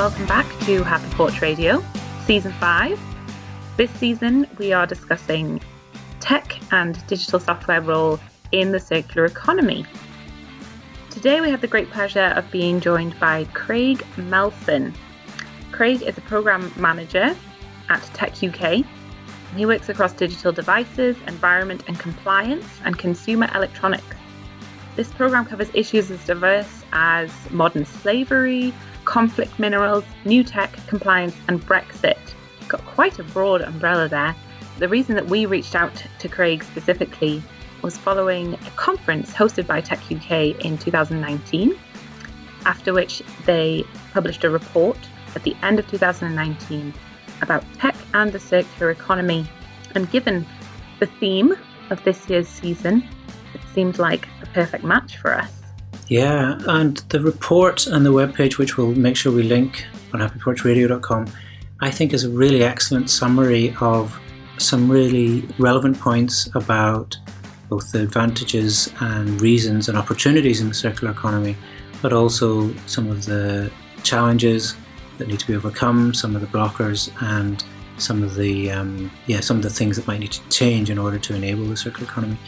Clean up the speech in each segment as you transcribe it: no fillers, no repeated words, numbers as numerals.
welcome back to Happy Porch Radio, Season 5. This season we are discussing tech and digital software role in the circular economy. Today we have the great pleasure of being joined by Craig Melson. Craig is a program manager at techUK. He works across digital devices, environment and compliance, and consumer electronics. This program covers issues as diverse as modern slavery, conflict minerals, new tech, compliance, and Brexit. Got quite a broad umbrella there. The reason that we reached out to Craig specifically was following a conference hosted by techUK in 2019, after which they published a report at the end of 2019 about tech and the circular economy. And given the theme of this year's season, it seemed like a perfect match for us. Yeah, and the report and the webpage, which we'll make sure we link on happyporchradio.com, I think is a really excellent summary of some really relevant points about both the advantages and reasons and opportunities in the circular economy, but also some of the challenges that need to be overcome, some of the blockers, and some of the things that might need to change in order to enable the circular economy.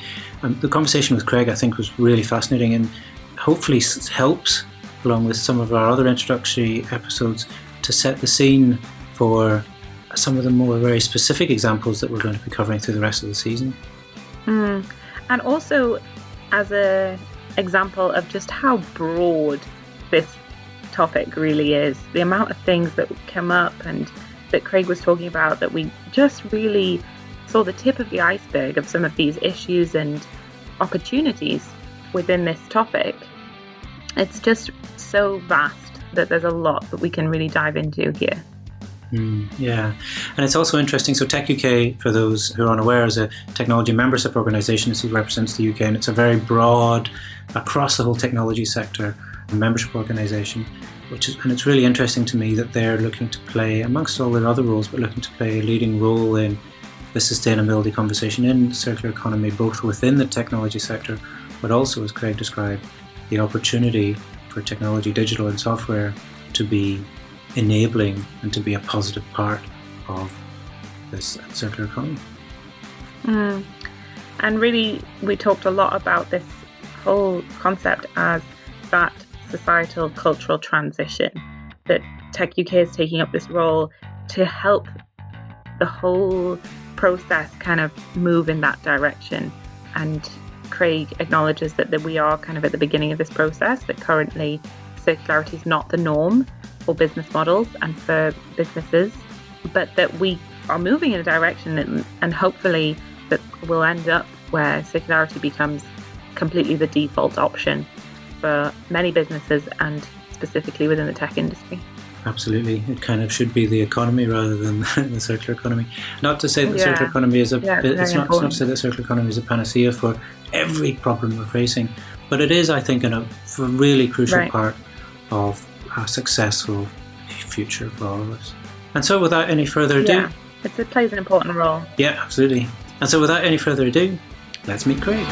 The conversation with Craig, I think, was really fascinating and hopefully helps, along with some of our other introductory episodes, to set the scene for some of the more very specific examples that we're going to be covering through the rest of the season. And also as an example of just how broad this topic really is, the amount of things that come up and that Craig was talking about, that we just really saw the tip of the iceberg of some of these issues and opportunities within this topic. It's just so vast that there's a lot that we can really dive into here. Yeah, and it's also interesting. So techUK, for those who are unaware, is a technology membership organisation. It represents the UK, and it's a very broad, across the whole technology sector, membership organisation. And it's really interesting to me that they're looking to play, amongst all their other roles, but looking to play a leading role in the sustainability conversation in the circular economy, both within the technology sector, but also, as Craig described, the opportunity for technology, digital and software, to be enabling and to be a positive part of this circular economy. And really, we talked a lot about this whole concept as that societal cultural transition, that techUK is taking up this role to help the whole process kind of move in that direction. And Craig acknowledges that we are kind of at the beginning of this process, that currently circularity is not the norm for business models and for businesses, but that we are moving in a direction and hopefully that we'll end up where circularity becomes completely the default option for many businesses and specifically within the tech industry. Absolutely. It kind of should be the economy rather than the circular economy. Not to say that circular economy is it's not to say that circular economy is a panacea for every problem we're facing, but it is, I think, a really crucial part of a successful future for all of us. And so without any further ado... it plays an important role. Yeah, absolutely. And so without any further ado, let's meet Craig.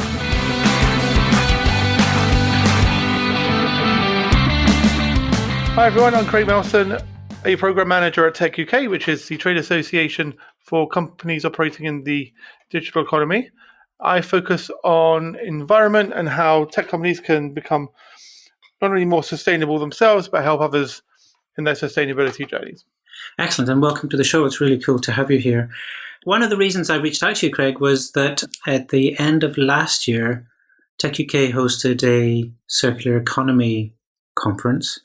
Hi everyone, I'm Craig Melson, a program manager at techUK, which is the trade association for companies operating in the digital economy. I focus on environment and how tech companies can become not only more sustainable themselves, but help others in their sustainability journeys. Excellent, and welcome to the show. It's really cool to have you here. One of the reasons I reached out to you, Craig, was that at the end of last year, techUK hosted a circular economy conference.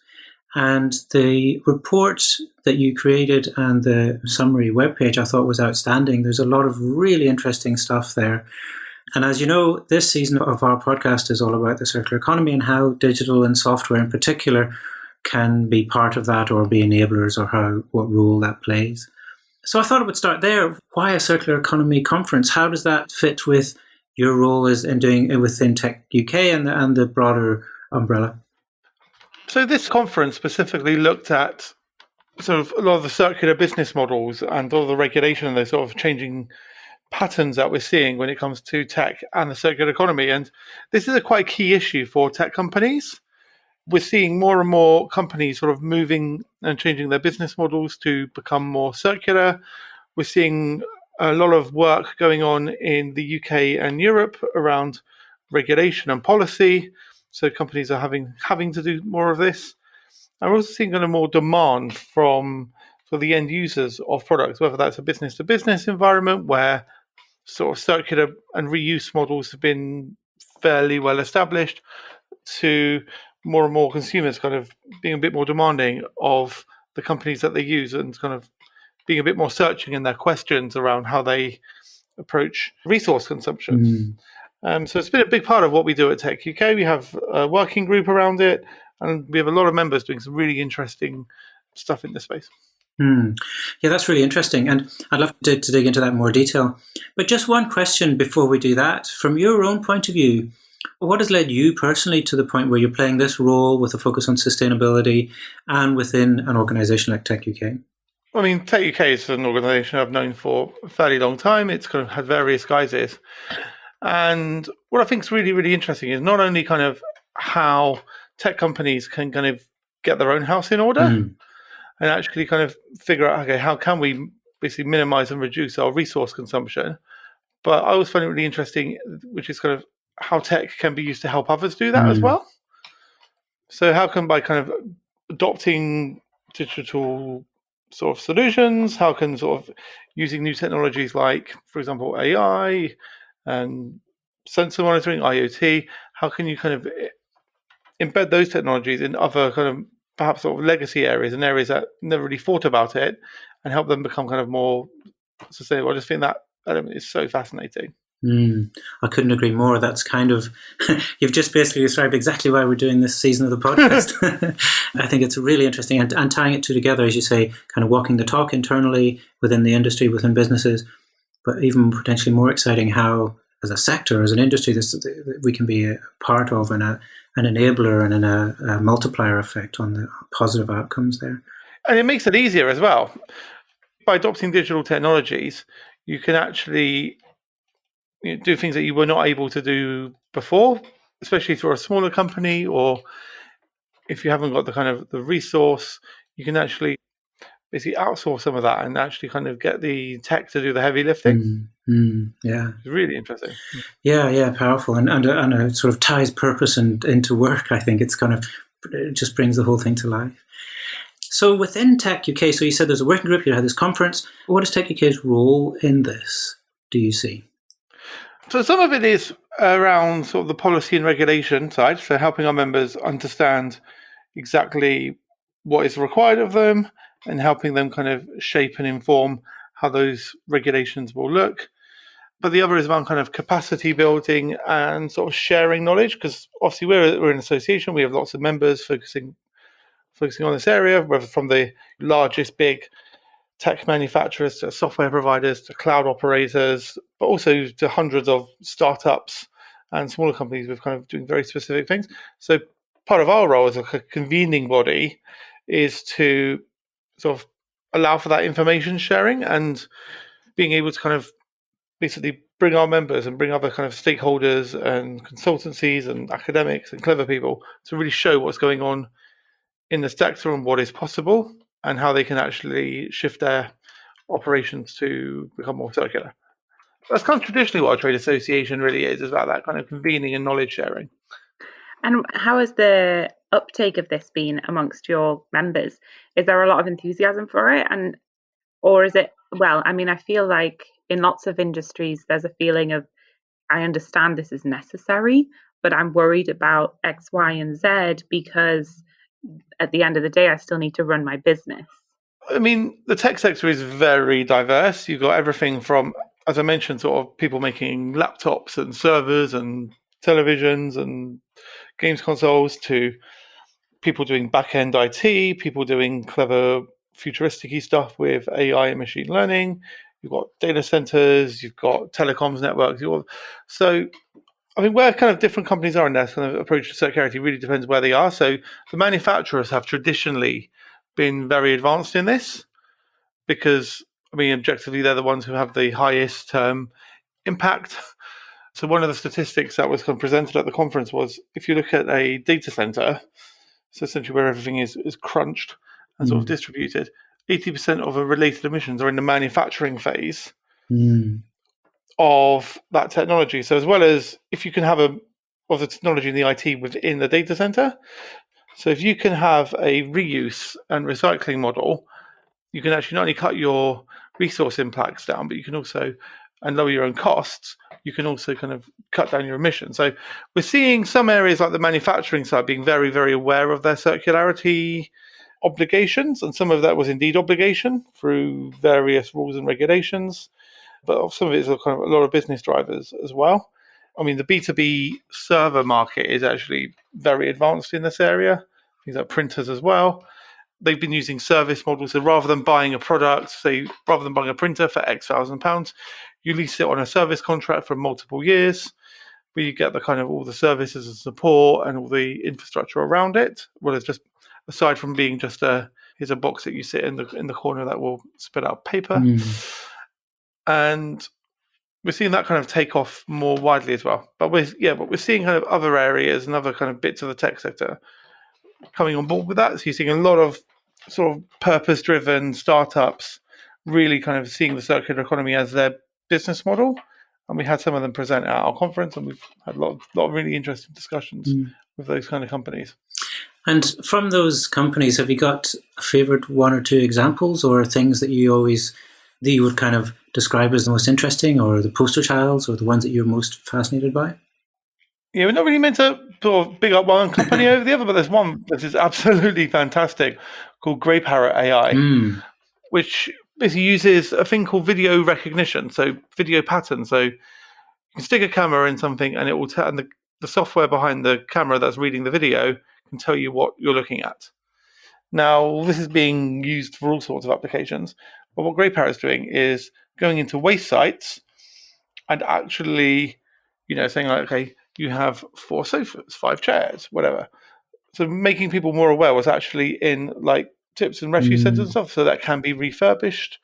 And the report that you created and the summary webpage I thought was outstanding. There's a lot of really interesting stuff there. And as you know, this season of our podcast is all about the circular economy and how digital and software in particular can be part of that or be enablers, or what role that plays. So I thought I would start there. Why a circular economy conference? How does that fit with your role in doing it within techUK and the broader umbrella? So this conference specifically looked at sort of a lot of the circular business models and all the regulation and those sort of changing patterns that we're seeing when it comes to tech and the circular economy. And this is a quite key issue for tech companies. we're seeing more and more companies sort of moving and changing their business models to become more circular. We're seeing a lot of work going on in the UK and Europe around regulation and policy. So companies are having to do more of this. And we're also seeing kind of more demand from the end users of products, whether that's a business-to-business environment where sort of circular and reuse models have been fairly well established, to more and more consumers kind of being a bit more demanding of the companies that they use and kind of being a bit more searching in their questions around how they approach resource consumption. So it's been a big part of what we do at techUK. We have a working group around it, and we have a lot of members doing some really interesting stuff in this space. Yeah, that's really interesting. And I'd love to dig into that in more detail. But just one question before we do that. From your own point of view, what has led you personally to the point where you're playing this role with a focus on sustainability and within an organisation like techUK? I mean, techUK is an organisation I've known for a fairly long time. It's kind of had various guises. And what I think is really, really interesting is not only kind of how tech companies can kind of get their own house in order and actually kind of figure out, okay, how can we basically minimize and reduce our resource consumption? But I always find it really interesting, which is kind of how tech can be used to help others do that as well. So how can, by kind of adopting digital sort of solutions, how can sort of using new technologies like, for example, AI and sensor monitoring, IoT, how can you kind of embed those technologies in other kind of perhaps sort of legacy areas and areas that never really thought about it and help them become kind of more sustainable? I just think that element is so fascinating. I couldn't agree more. That's kind of, you've just basically described exactly why we're doing this season of the podcast. I think it's really interesting and tying it together, as you say, kind of walking the talk internally within the industry, within businesses, but even potentially more exciting how, as a sector, as an industry, we can be a part of and an enabler and a multiplier effect on the positive outcomes there. And it makes it easier as well. By adopting digital technologies, you can actually do things that you were not able to do before, especially if you're a smaller company, or if you haven't got the kind of the resource, you can actually basically outsource some of that and actually kind of get the tech to do the heavy lifting. Yeah, it's really interesting. Yeah, powerful, and it sort of ties purpose into work. I think it just brings the whole thing to life. So within techUK, so you said there's a working group, you had this conference. What is techUK's role in this, do you see? So some of it is around sort of the policy and regulation side, so helping our members understand exactly what is required of them and helping them kind of shape and inform how those regulations will look. But the other is around kind of capacity building and sort of sharing knowledge, because obviously we're an association, we have lots of members focusing on this area, whether from the largest big tech manufacturers to software providers to cloud operators, but also to hundreds of startups and smaller companies with kind of doing very specific things. So part of our role as a convening body is to sort of allow for that information sharing and being able to kind of basically bring our members and bring other kind of stakeholders and consultancies and academics and clever people to really show what's going on in the sector and what is possible and how they can actually shift their operations to become more circular. That's kind of traditionally what a trade association really is about that kind of convening and knowledge sharing. And how has the uptake of this been amongst your members? Is there a lot of enthusiasm for it? Or is it, well, I mean, I feel like in lots of industries, there's a feeling of, I understand this is necessary, but I'm worried about X, Y, and Z because at the end of the day, I still need to run my business. I mean, the tech sector is very diverse. You've got everything from, as I mentioned, sort of people making laptops and servers and televisions and games consoles to people doing back-end IT, people doing clever futuristic-y stuff with AI and machine learning. You've got data centers, you've got telecoms networks. So, I mean, where kind of different companies are in their kind of approach to circularity really depends where they are. So the manufacturers have traditionally been very advanced in this because, I mean, objectively, they're the ones who have the highest impact. So one of the statistics that was kind of presented at the conference was if you look at a data center, so essentially where everything is crunched and sort of distributed, 80% of the related emissions are in the manufacturing phase of that technology. So as well as if you can have of the technology in the IT within the data center, so if you can have a reuse and recycling model, you can actually not only cut your resource impacts down, but you can also, and lower your own costs, you can also kind of cut down your emissions. So we're seeing some areas like the manufacturing side being very, very aware of their circularity obligations, and some of that was indeed obligation through various rules and regulations, but some of it is kind of a lot of business drivers as well. I mean, the B2B server market is actually very advanced in this area, things like printers as well. They've been using service models. So rather than buying a product, say, rather than buying a printer for X £1,000s, you lease it on a service contract for multiple years, where you get the kind of all the services and support and all the infrastructure around it. Well, it's just aside from being just here's a box that you sit in the corner that will spit out paper. And we're seeing that kind of take off more widely as well. But we're seeing kind of other areas and other kind of bits of the tech sector coming on board with that. So you're seeing a lot of sort of purpose-driven startups really kind of seeing the circular economy as their business model. And we had some of them present at our conference, and we've had a lot of really interesting discussions with those kind of companies. And from those companies, have you got a favorite one or two examples, or things that you would kind of describe as the most interesting, or the poster childs, or the ones that you're most fascinated by? Yeah, we're not really meant to sort of big up one company over the other, but there's one that is absolutely fantastic called Grey Parrot AI, which basically uses a thing called video recognition, so video pattern. So you can stick a camera in something, and it will tell, and the software behind the camera that's reading the video can tell you what you're looking at. Now, this is being used for all sorts of applications, but what Grey Parrot is doing is going into waste sites and actually, saying like, okay, you have 4 sofas, 5 chairs, whatever. So making people more aware was actually in like tips and refuse centers and stuff, so that can be refurbished,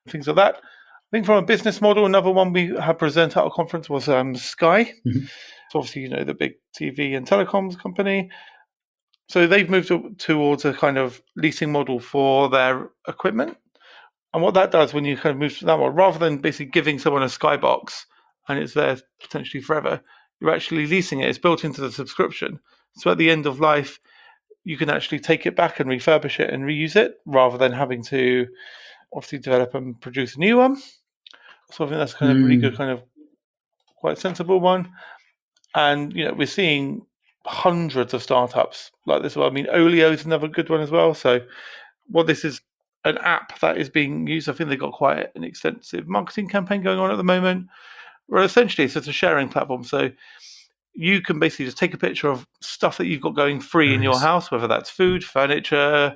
things like that. I think from a business model, another one we had presented at our conference was Sky. So obviously, the big TV and telecoms company. So they've moved towards a kind of leasing model for their equipment. And what that does when you kind of move to that one, rather than basically giving someone a Skybox and it's there potentially forever, you're actually leasing it. It's built into the subscription. So at the end of life, you can actually take it back and refurbish it and reuse it, rather than having to obviously develop and produce a new one. So I think that's kind of really good, kind of quite sensible one. And, we're seeing hundreds of startups like this. Well, I mean, Olio is another good one as well. So this is an app that is being used. I think they've got quite an extensive marketing campaign going on at the moment. Well, essentially, it's just a sharing platform. So you can basically just take a picture of stuff that you've got going free in your house, whether that's food, furniture,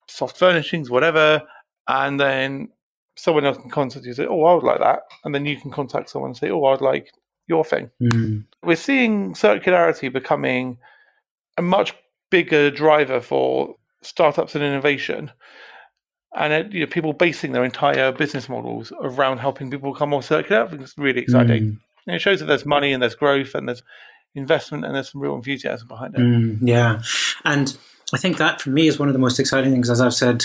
soft furnishings, whatever, and then someone else can contact you and say, oh, I would like that. And then you can contact someone and say, oh, I'd like your thing. We're seeing circularity becoming a much bigger driver for startups and innovation. And people basing their entire business models around helping people become more circular. I think it's really exciting. And it shows that there's money and there's growth and there's investment and there's some real enthusiasm behind it. Yeah. And I think that for me is one of the most exciting things, as I've said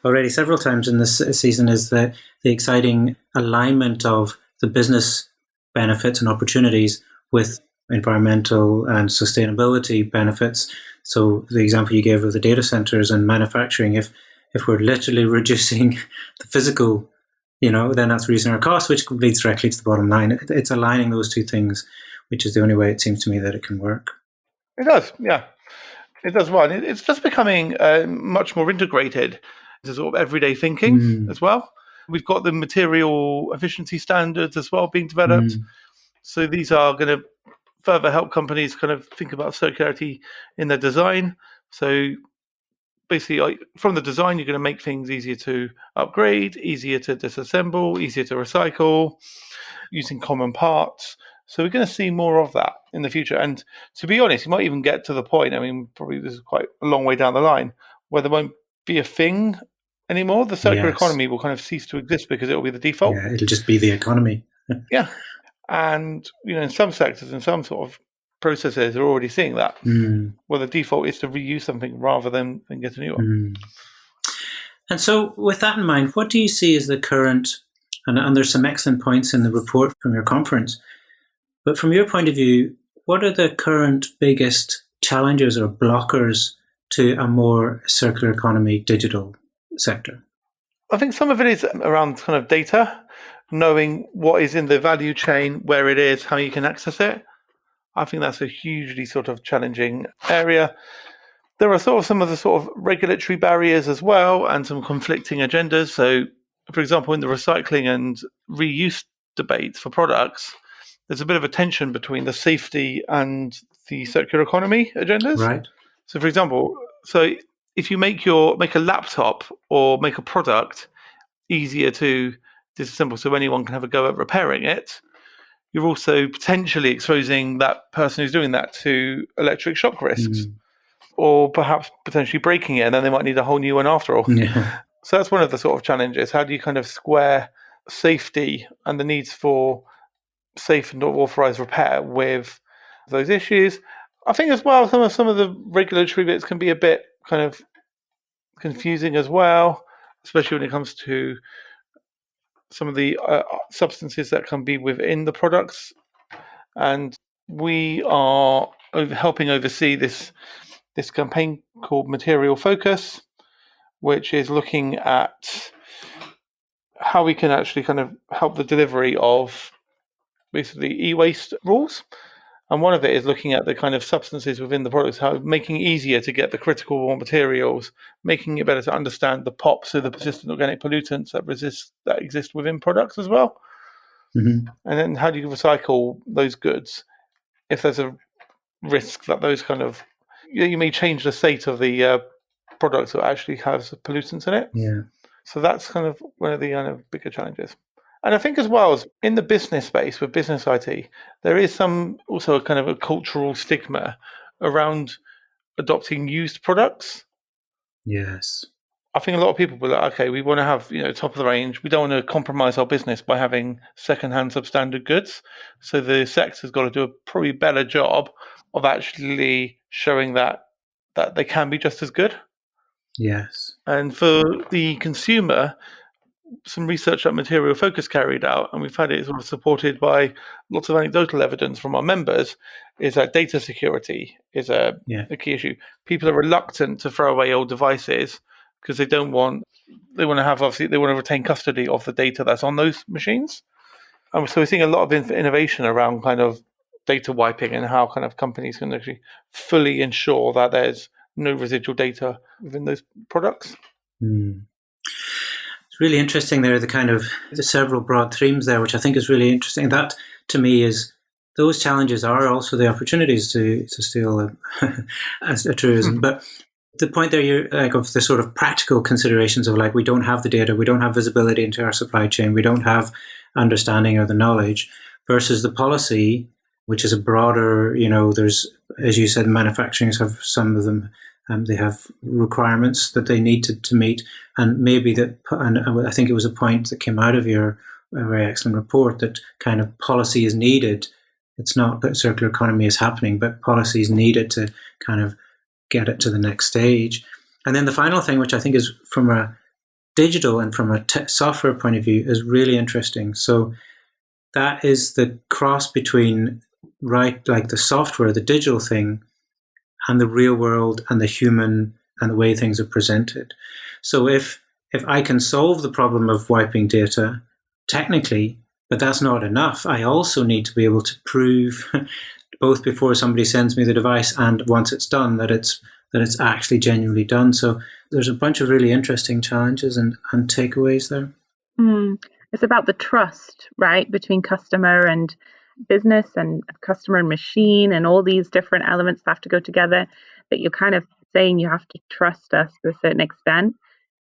already several times in this season, is the exciting alignment of the business benefits and opportunities with environmental and sustainability benefits. So the example you gave of the data centers and manufacturing, if we're literally reducing the physical, then that's reducing our costs, which leads directly to the bottom line. It's aligning those two things, which is the only way it seems to me that it can work. It does, yeah. It does well. It's just becoming much more integrated into sort of everyday thinking as well. We've got the material efficiency standards as well being developed. So these are going to further help companies kind of think about circularity in their design. So basically, from the design, you're going to make things easier to upgrade, easier to disassemble, easier to recycle, using common parts. So we're going to see more of that in the future. And to be honest, you might even get to the point, I mean, probably this is quite a long way down the line, where there won't be a thing anymore. The circular economy will kind of cease to exist because it will be the default. Yeah, it'll just be the economy. Yeah. And, in some sectors, in some sort of processes are already seeing that. Well, the default is to reuse something rather than get a new one. And so with that in mind, what do you see as the current, and there's some excellent points in the report from your conference, but from your point of view, what are the current biggest challenges or blockers to a more circular economy digital sector? I think some of it is around kind of data, knowing what is in the value chain, where it is, how you can access it. I think that's a hugely sort of challenging area. There are sort of some of the sort of regulatory barriers as well, and some conflicting agendas. So, for example, in the recycling and reuse debates for products, there's a bit of a tension between the safety and the circular economy agendas. Right. So, for example, if you make a laptop or make a product easier to disassemble, so anyone can have a go at repairing it, you're also potentially exposing that person who's doing that to electric shock risks, or perhaps potentially breaking it, and then they might need a whole new one after all. Yeah. So that's one of the sort of challenges. How do you kind of square safety and the needs for safe and authorized repair with those issues? I think as well, some of the regulatory bits can be a bit kind of confusing as well, especially when it comes to some of the substances that can be within the products. And we are helping oversee this campaign called Material Focus, which is looking at how we can actually kind of help the delivery of basically e-waste rules. And one of it is looking at the kind of substances within the products, how making it easier to get the critical raw materials, making it better to understand the POPs, so the persistent organic pollutants that exist within products as well. And then how do you recycle those goods if there's a risk that those kind of, you may change the state of the product that actually has pollutants in it. Yeah. So that's kind of one of the kind of bigger challenges. And I think as well as in the business space with business IT, there is also a kind of a cultural stigma around adopting used products. Yes. I think a lot of people will like, okay, we want to have, top of the range. We don't want to compromise our business by having secondhand substandard goods. So the sector's got to do a probably better job of actually showing that they can be just as good. Yes. And for the consumer, some research that Material Focus carried out, and we've had it sort of supported by lots of anecdotal evidence from our members, is that data security is a key issue. People are reluctant to throw away old devices because they want to retain custody of the data that's on those machines. And so we're seeing a lot of innovation around kind of data wiping and how kind of companies can actually fully ensure that there's no residual data within those products. It's really interesting there, the several broad themes there, which I think is really interesting. That to me is, those challenges are also the opportunities to steal a truism. But the point there, you're like, of the sort of practical considerations of like, we don't have the data, we don't have visibility into our supply chain, we don't have understanding or the knowledge, versus the policy, which is a broader, there's, as you said, manufacturers have some of them, they have requirements that they need to meet, and maybe and I think it was a point that came out of your very excellent report, that kind of policy is needed. It's not that circular economy is happening, but policy is needed to kind of get it to the next stage. And then the final thing, which I think is from a digital and from a software point of view, is really interesting. So that is the cross between, right, like the software, the digital thing, and the real world and the human and the way things are presented. So if I can solve the problem of wiping data technically, but that's not enough, I also need to be able to prove both before somebody sends me the device and once it's done that it's actually genuinely done. So there's a bunch of really interesting challenges and takeaways there. It's about the trust, right, between customer and business and customer and machine, and all these different elements have to go together, that you're kind of saying you have to trust us to a certain extent,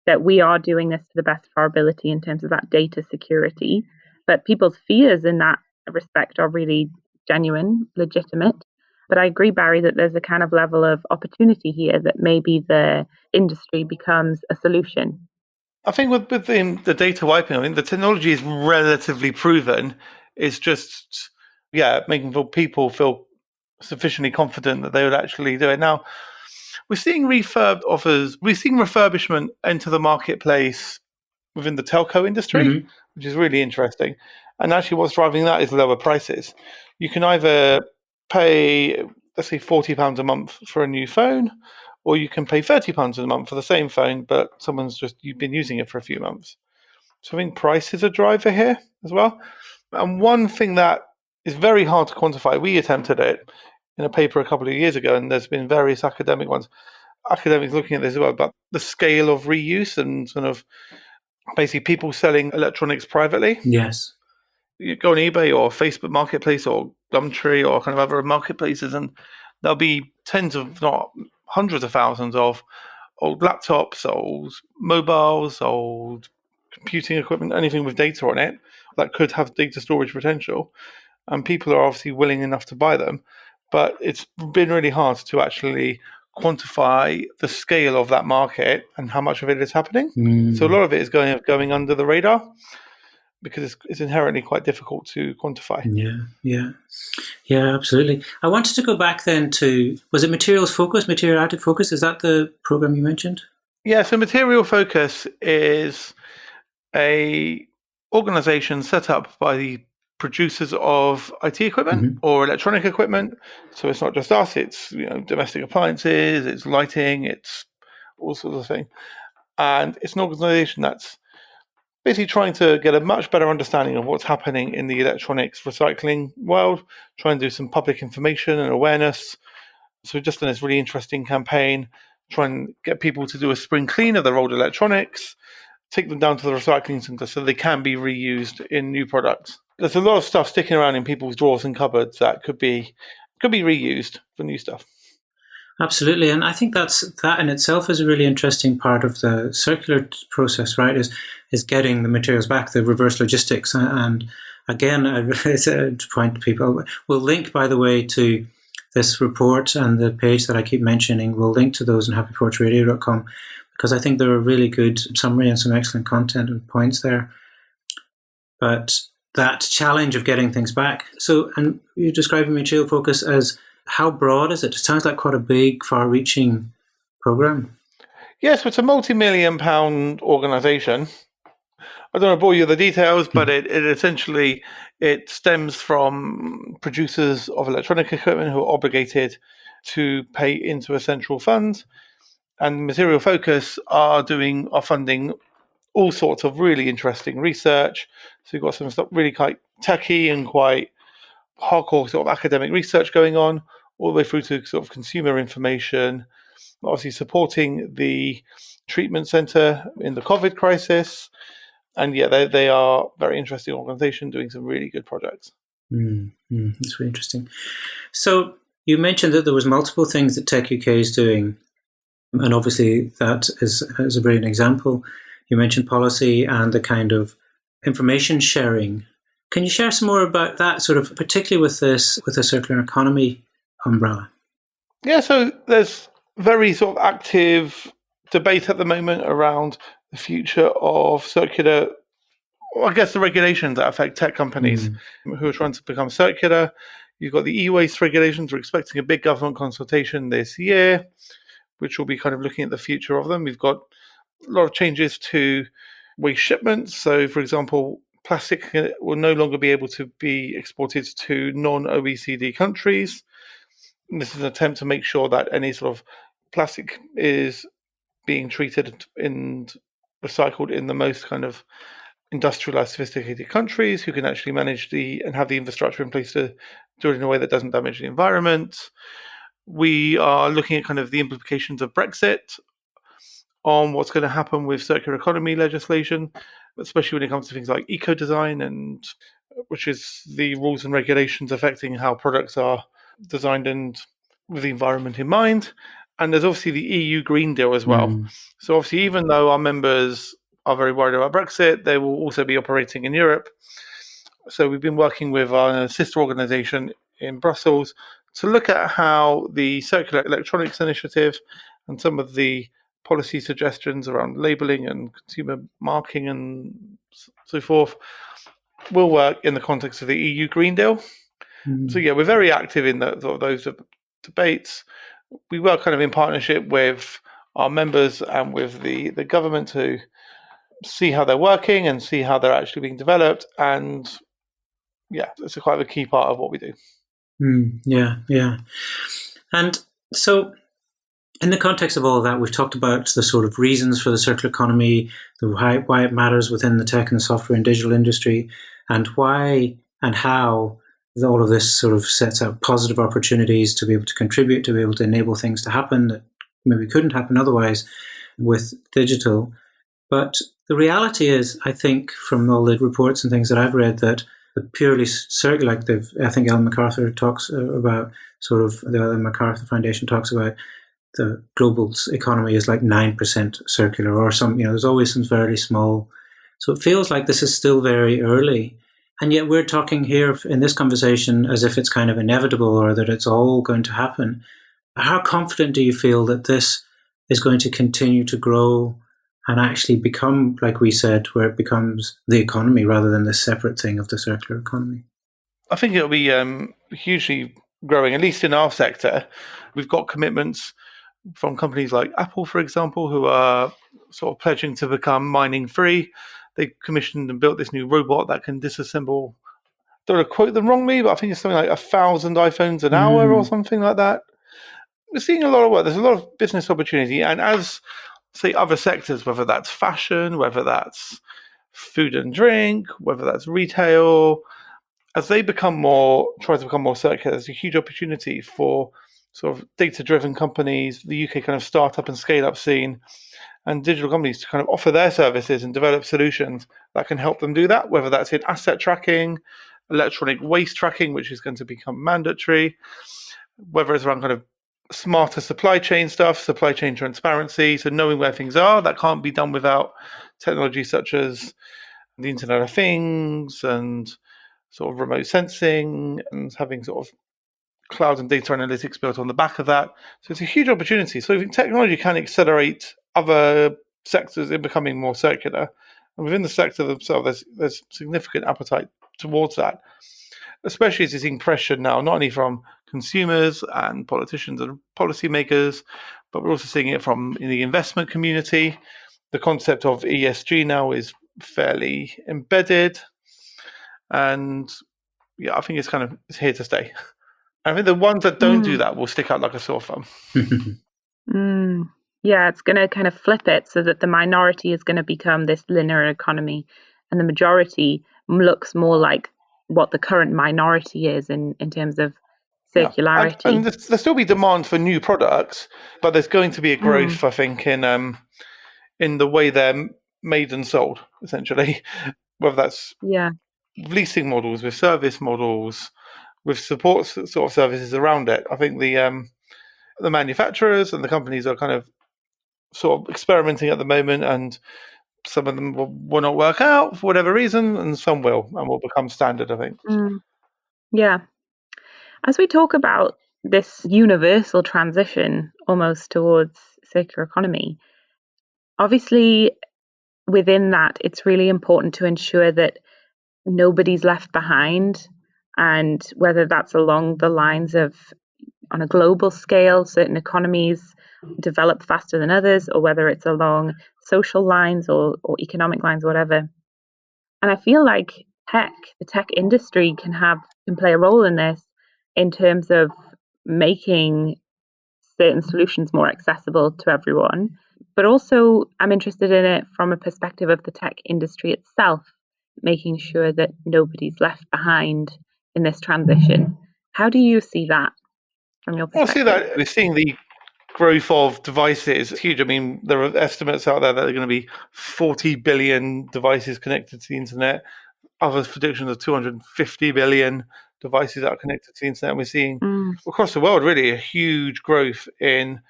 that we are doing this to the best of our ability in terms of that data security. But people's fears in that respect are really genuine, legitimate. But I agree, Barry, that there's a kind of level of opportunity here that maybe the industry becomes a solution. I think with the data wiping, I mean, the technology is relatively proven. It's just, making people feel sufficiently confident that they would actually do it. Now, we're seeing refurb offers, we're seeing refurbishment enter the marketplace within the telco industry, which is really interesting. And actually what's driving that is lower prices. You can either pay, let's say, £40 a month for a new phone, or you can pay £30 a month for the same phone, but you've been using it for a few months. So I think price is a driver here as well. And one thing that is very hard to quantify, we attempted it in a paper a couple of years ago, and there's been various academics looking at this as well, about the scale of reuse and sort of basically people selling electronics privately. Yes. You go on eBay or Facebook Marketplace or Gumtree or kind of other marketplaces, and there'll be tens of, not hundreds of thousands of old laptops, old mobiles, old computing equipment, anything with data on it that could have data storage potential. And people are obviously willing enough to buy them. But it's been really hard to actually quantify the scale of that market and how much of it is happening. So a lot of it is going under the radar because it's inherently quite difficult to quantify. Yeah, absolutely. I wanted to go back then to, was it Material Active Focus? Is that the program you mentioned? Yeah, so Material Focus is a organization set up by the producers of IT equipment or electronic equipment. So it's not just us, it's domestic appliances, it's lighting, it's all sorts of things. And it's an organization that's basically trying to get a much better understanding of what's happening in the electronics recycling world, try and do some public information and awareness. So we've just done this really interesting campaign, try and get people to do a spring clean of their old electronics, take them down to the recycling centre so they can be reused in new products. There's a lot of stuff sticking around in people's drawers and cupboards that could be reused for new stuff. Absolutely, and I think that in itself is a really interesting part of the circular process, right? Is getting the materials back, the reverse logistics. And again, to point to people, we'll link, by the way, to this report and the page that I keep mentioning. We'll link to those on happyporchradio.com because I think they're a really good summary and some excellent content and points there. But that challenge of getting things back. So, and you're describing Material Focus as, how broad is it? It sounds like quite a big, far-reaching program. Yes, it's a multi-million-pound organisation. I don't want to bore you with the details, but it essentially stems from producers of electronic equipment who are obligated to pay into a central fund, and Material Focus are funding all sorts of really interesting research. So you've got some stuff really quite techy and quite hardcore sort of academic research going on, all the way through to sort of consumer information, obviously supporting the treatment centre in the COVID crisis. And yeah, they are a very interesting organisation doing some really good projects. That's really interesting. So you mentioned that there was multiple things that techUK is doing, and obviously that is a brilliant example. You mentioned policy and the kind of information sharing. Can you share some more about that, sort of particularly with the circular economy umbrella? Yeah, so there's very sort of active debate at the moment around the future of circular, I guess the regulations that affect tech companies who are trying to become circular. You've got the e-waste regulations. We're expecting a big government consultation this year, which will be kind of looking at the future of them. We've got a lot of changes to waste shipments. So, for example, plastic will no longer be able to be exported to non-OECD countries. And this is an attempt to make sure that any sort of plastic is being treated and recycled in the most kind of industrialized, sophisticated countries who can actually manage and have the infrastructure in place to do it in a way that doesn't damage the environment. We are looking at kind of the implications of Brexit on what's going to happen with circular economy legislation, especially when it comes to things like eco-design, and which is the rules and regulations affecting how products are designed and with the environment in mind. And there's obviously the EU Green Deal as well. So obviously, even though our members are very worried about Brexit, they will also be operating in Europe. So we've been working with our sister organisation in Brussels to look at how the Circular Electronics Initiative and some of the policy suggestions around labelling and consumer marking and so forth will work in the context of the EU Green Deal. So yeah, we're very active in those debates. We work kind of in partnership with our members and with the government to see how they're working and see how they're actually being developed. And yeah, it's quite a key part of what we do. Yeah. And so in the context of all of that, we've talked about the sort of reasons for the circular economy, why it matters within the tech and software and digital industry, and why and how all of this sort of sets out positive opportunities to be able to contribute, to be able to enable things to happen that maybe couldn't happen otherwise with digital. But the reality is, I think, from all the reports and things that I've read, that the purely circular, I think Ellen MacArthur talks about, sort of the Ellen MacArthur Foundation talks about the global economy is like 9% circular or some, there's always some very small. So it feels like this is still very early. And yet we're talking here in this conversation as if it's kind of inevitable or that it's all going to happen. How confident do you feel that this is going to continue to grow and actually become, like we said, where it becomes the economy rather than this separate thing of the circular economy? I think it'll be hugely growing, at least in our sector. We've got commitments from companies like Apple, for example, who are sort of pledging to become mining free. They commissioned and built this new robot that can disassemble, don't want to quote them wrongly, but I think it's something like 1,000 iPhones an hour or something like that. We're seeing a lot of work. There's a lot of business opportunity. And as, say, other sectors, whether that's fashion, whether that's food and drink, whether that's retail, as they try to become more circular, there's a huge opportunity for sort of data-driven companies, the UK kind of startup and scale-up scene, and digital companies to kind of offer their services and develop solutions that can help them do that, whether that's in asset tracking, electronic waste tracking, which is going to become mandatory, whether it's around kind of smarter supply chain stuff, supply chain transparency, so knowing where things are. That can't be done without technology such as the Internet of Things and sort of remote sensing and having sort of cloud and data analytics built on the back of that. So it's a huge opportunity. So I think technology can accelerate other sectors in becoming more circular. And within the sector themselves, there's significant appetite towards that, especially as you're seeing pressure now, not only from consumers and politicians and policymakers, but we're also seeing it from the investment community. The concept of ESG now is fairly embedded. And yeah, I think it's here to stay. I think the ones that don't do that will stick out like a sore thumb. Yeah, it's going to kind of flip it so that the minority is going to become this linear economy and the majority looks more like what the current minority is in terms of circularity. Yeah. And there'll still be demand for new products, but there's going to be a growth, I think, in the way they're made and sold, essentially. Whether that's leasing models, with service models, with support sort of services around it. I think the manufacturers and the companies are kind of sort of experimenting at the moment, and some of them will not work out for whatever reason, and some will, and will become standard, I think. Yeah. As we talk about this universal transition almost towards circular economy, obviously within that, it's really important to ensure that nobody's left behind, and whether that's along the lines of on a global scale, certain economies develop faster than others, or whether it's along social lines or economic lines, whatever. And I feel like the tech industry can play a role in this in terms of making certain solutions more accessible to everyone. But also, I'm interested in it from a perspective of the tech industry itself, making sure that nobody's left behind in this transition. How do you see that from your perspective? Well, I see that we're seeing the growth of devices. It's huge. I mean, there are estimates out there that there are going to be 40 billion devices connected to the internet. Other predictions of 250 billion devices that are connected to the internet. And we're seeing across the world really a huge growth in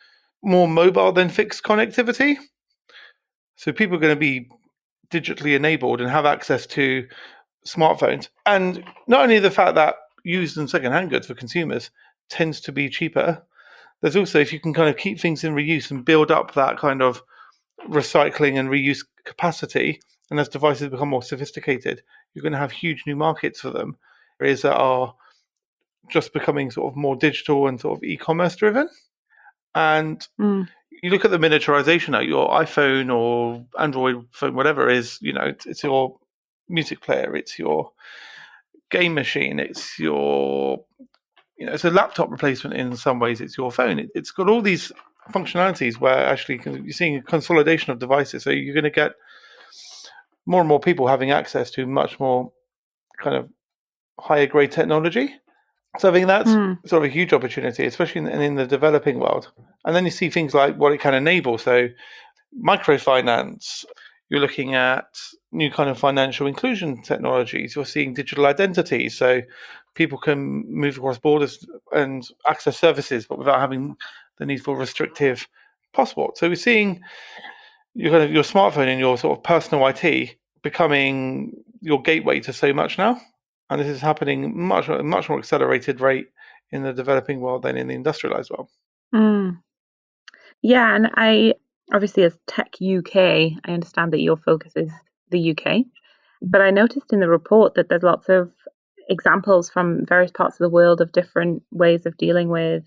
more mobile than fixed connectivity. So people are going to be digitally enabled and have access to smartphones. And not only the fact that used and secondhand goods for consumers tends to be cheaper, there's also, if you can kind of keep things in reuse and build up that kind of recycling and reuse capacity, and as devices become more sophisticated, you're going to have huge new markets for them. Areas that are just becoming sort of more digital and sort of e-commerce driven. And you look at the miniaturization of your iPhone or Android phone, whatever it is, it's your music player, it's your game machine, it's your, it's a laptop replacement in some ways, it's your phone. It's got all these functionalities where actually you're seeing a consolidation of devices. So you're going to get more and more people having access to much more kind of higher grade technology. So I think that's sort of a huge opportunity, especially in the developing world. And then you see things like what it can enable. So microfinance, you're looking at new kind of financial inclusion technologies. You're seeing digital identity. So people can move across borders and access services, but without having the need for restrictive passport. So we're seeing your smartphone and your sort of personal IT becoming your gateway to so much now. And this is happening much more accelerated rate in the developing world than in the industrialized world. Yeah, and I obviously as techUK, I understand that your focus is the UK, but I noticed in the report that there's lots of examples from various parts of the world of different ways of dealing with.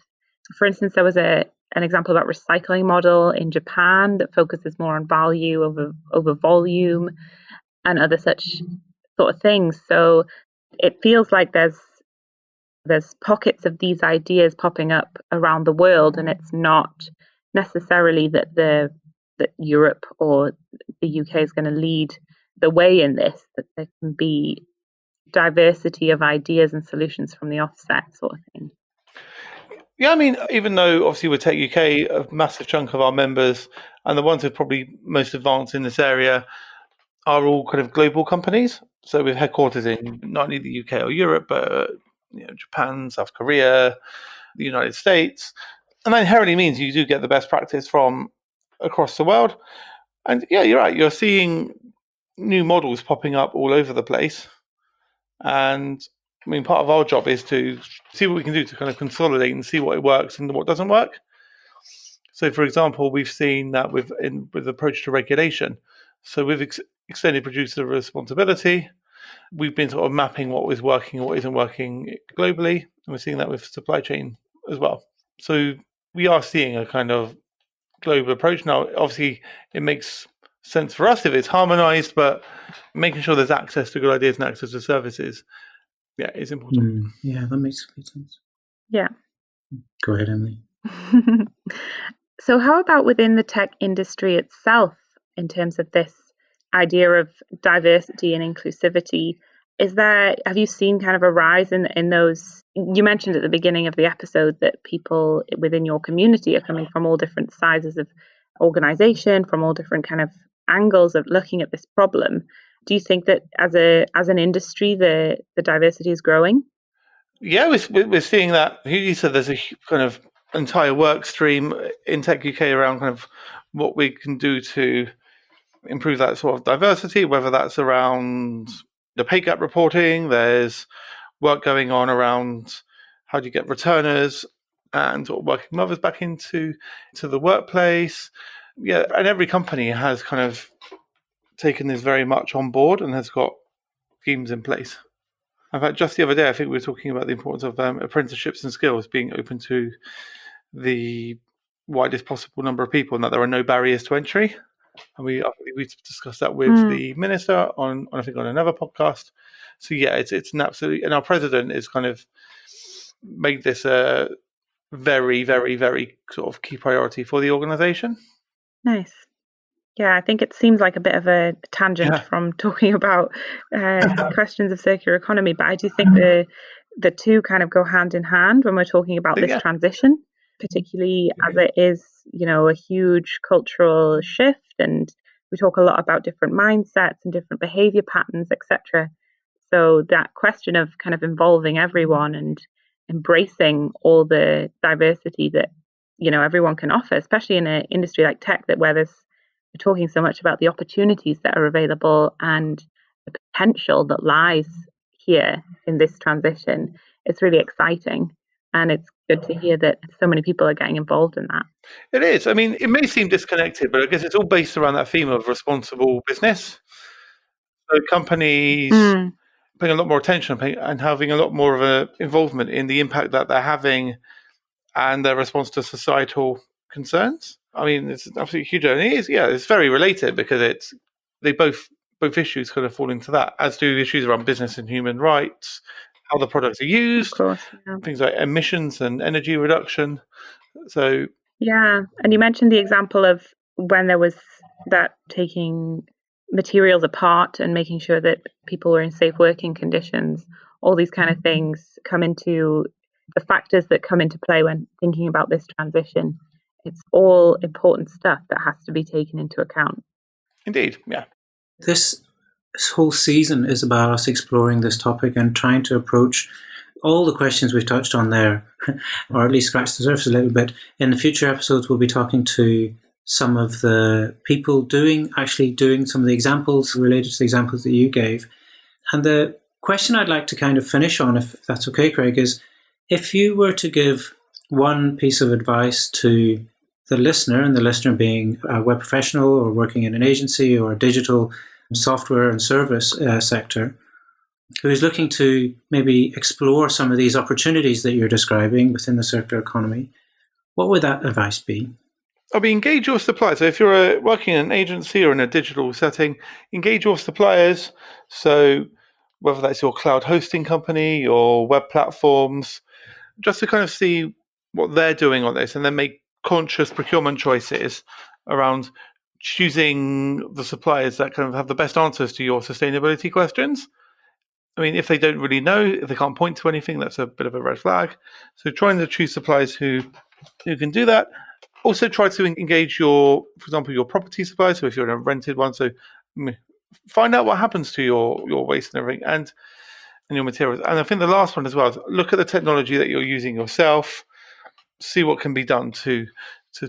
For instance, there was an example about recycling model in Japan that focuses more on value over volume and other such sort of things. So it feels like there's pockets of these ideas popping up around the world, and it's not necessarily that Europe or the UK is going to lead the way in this, that there can be diversity of ideas and solutions from the offset sort of thing. Yeah, I mean, even though obviously with techUK, a massive chunk of our members and the ones who are probably most advanced in this area are all kind of global companies. So with headquarters in not only the UK or Europe, but Japan, South Korea, the United States. And that inherently means you do get the best practice from across the world. And yeah, you're right. You're seeing new models popping up all over the place. And I mean, part of our job is to see what we can do to kind of consolidate and see what works and what doesn't work. So, for example, we've seen that with approach to regulation. So with extended producer responsibility, we've been sort of mapping what is working and what isn't working globally. And we're seeing that with supply chain as well. So we are seeing a kind of global approach. Now, obviously, it makes sense for us if it's harmonized, but making sure there's access to good ideas and access to services, is important. Yeah, that makes complete sense. Yeah. Go ahead, Emily. So how about within the tech industry itself, in terms of this idea of diversity and inclusivity? Have you seen kind of a rise in those? You mentioned at the beginning of the episode that people within your community are coming from all different sizes of organization, from all different kind of angles of looking at this problem. Do you think that as an industry, the diversity is growing? Yeah, we're seeing that. You said there's a kind of entire work stream in techUK around kind of what we can do to improve that sort of diversity, whether that's around the pay gap reporting. There's work going on around how do you get returners and sort of working mothers back into the workplace. Yeah, and every company has kind of taken this very much on board and has got schemes in place. In fact, just the other day, I think we were talking about the importance of apprenticeships and skills being open to the widest possible number of people, and that there are no barriers to entry. And we discussed that with the minister on I think on another podcast. So yeah, it's an absolute, and our president is kind of made this a very, very, very sort of key priority for the organisation. Nice. Yeah, I think it seems like a bit of a tangent from talking about questions of circular economy, but I do think the two kind of go hand in hand when we're talking about this transition, particularly as it is, a huge cultural shift, and we talk a lot about different mindsets and different behavior patterns, etc. So that question of kind of involving everyone and embracing all the diversity that everyone can offer, especially in an industry like tech, where we're talking so much about the opportunities that are available and the potential that lies here in this transition. It's really exciting, and it's good to hear that so many people are getting involved in that. It is. I mean, it may seem disconnected, but I guess it's all based around that theme of responsible business. So companies paying a lot more attention and having a lot more of an involvement in the impact that they're having and their response to societal concerns. I mean, it's an absolutely huge. And it's very related because both issues kind of fall into that, as do issues around business and human rights, how the products are used, Of course, yeah. things like emissions and energy reduction. So yeah, and you mentioned the example of when there was that taking materials apart and making sure that people were in safe working conditions. All these kind of things come into the factors that come into play when thinking about this transition. It's all important stuff that has to be taken into account. Indeed, yeah. This whole season is about us exploring this topic and trying to approach all the questions we've touched on there, or at least scratch the surface a little bit. In the future episodes, we'll be talking to some of the people doing some of the examples related to the examples that you gave. And the question I'd like to kind of finish on, if that's okay, Craig, is if you were to give one piece of advice to the listener, and the listener being a web professional or working in an agency or a digital software and service sector, who is looking to maybe explore some of these opportunities that you're describing within the circular economy, what would that advice be? Engage your suppliers. So if you're working in an agency or in a digital setting, engage your suppliers. So whether that's your cloud hosting company or web platforms, just to kind of see what they're doing on this and then make conscious procurement choices around choosing the suppliers that kind of have the best answers to your sustainability questions. I mean, if they don't really know, if they can't point to anything, that's a bit of a red flag. So trying to choose suppliers who can do that. Also try to engage for example, your property suppliers. So if you're in a rented one, so find out what happens to your waste and everything and your materials. And I think the last one as well is look at the technology that you're using yourself, see what can be done to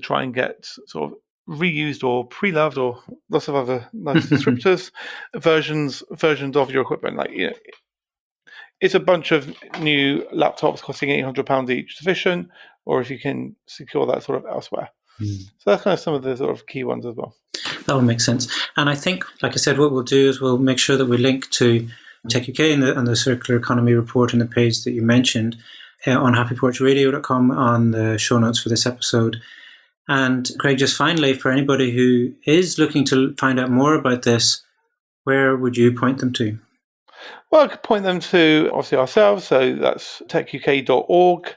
try and get sort of reused or pre-loved or lots of other nice descriptors versions of your equipment. Like, is a bunch of new laptops costing £800 each sufficient, or if you can secure that sort of elsewhere. So that's kind of some of the sort of key ones as well. That will make sense. And I think, like I said, what we'll do is we'll make sure that we link to techUK and the Circular Economy report in the page that you mentioned on happyporchradio.com on the show notes for this episode. And Craig, just finally, for anybody who is looking to find out more about this, where would you point them to? Well, I could point them to, obviously, ourselves. So that's techuk.org,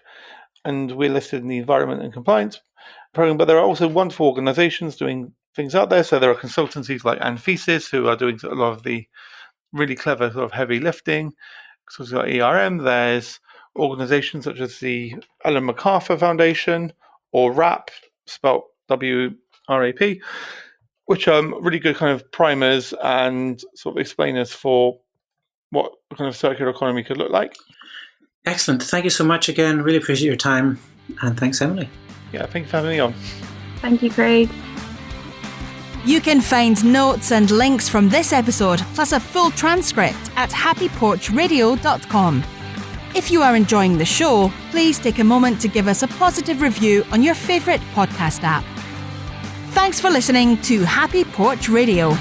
and we're listed in the Environment and Compliance program. But there are also wonderful organisations doing things out there. So there are consultancies like Anthesis who are doing a lot of the really clever sort of heavy lifting. So we've got ERM. There's organisations such as the Ellen MacArthur Foundation or WRAP, spelled WRAP, which are really good kind of primers and sort of explainers for what kind of circular economy could look like. Excellent. Thank you so much again. Really appreciate your time. And thanks, Emily. Yeah, thank you for having me on. Thank you, Craig. You can find notes and links from this episode, plus a full transcript at happyporchradio.com. If you are enjoying the show, please take a moment to give us a positive review on your favourite podcast app. Thanks for listening to Happy Porch Radio.